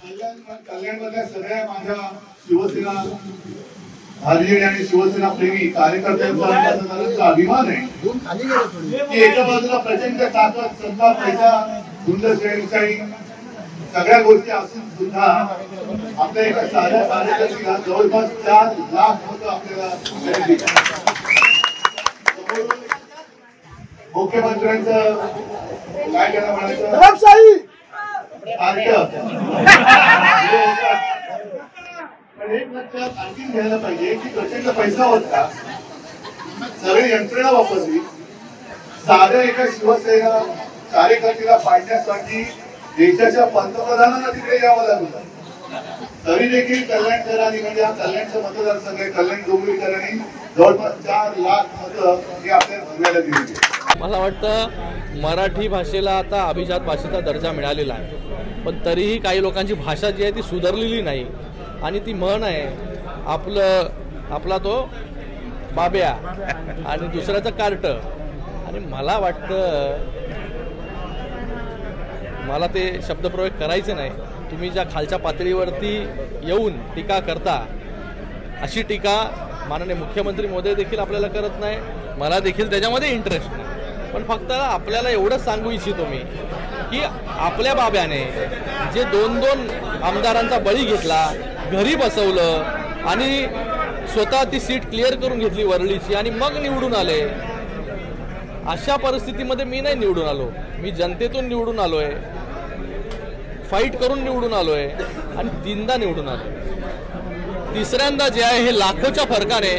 कल्याणमधल्या सगळ्या माझ्या शिवसेना भाजप आणि शिवसेना प्रेमी कार्यकर्त्यांचा अभिमान आहे की एका बाजूला प्रचंड ताकद सत्ता पैसा गुंडशाही सगळ्या गोष्टी असून सुद्धा आपल्या एका साध्या कार्यकर्त्याला जवळपास 4 लाख मतं आपल्याला मुख्यमंत्र्यांचं काय त्याला म्हणायचं पण एक लक्षात आणखी घ्यायला पाहिजे की प्रचंड पैसा होता सगळी यंत्रणा वापरली साध्या एका शिवसेना कार्यकर्त्याला पाडण्यासाठी देशाच्या पंतप्रधानांना तिकडे यावं लागलं तरी देखील कल्याणकरांनी म्हणजे हा कल्याणचं मतदारसंघ आहे कल्याण डोंबिवलीकरांनी जवळपास 4 लाख मतं हे आपल्याला भरवायला दिली. मला वाटतं मराठी भाषेला आता अभिजात भाषेचा दर्जा मिळालेला आहे पण तरीही काही लोकांची भाषा जी आहे ती सुधारलेली नाही आणि ती म्हण आहे आपला तो बाब्या आणि दुसऱ्याचं कार्ट आणि मला वाटतं मला ते शब्दप्रयोग करायचे नाही. तुम्ही ज्या खालच्या पातळीवरती येऊन टीका करता अशी टीका माननीय मुख्यमंत्री महोदय देखील आपल्याला करत नाही मला देखील त्याच्यामध्ये इंटरेस्ट नाही पण फक्त आपल्याला एवढंच सांगू इच्छितो मी की आपल्या बाब्याने जे 2-2 आमदारांचा बळी घेतला घरी बसवलं आणि स्वतः ती सीट क्लिअर करून घेतली वरळीची आणि मग निवडून आले अशा परिस्थितीमध्ये मी नाही निवडून आलो मी जनतेतून निवडून आलोय फाईट करून निवडून आलोय आणि 3दा निवडून आलो तिसऱ्यांदा जे आहे हे लाखोच्या फरकाने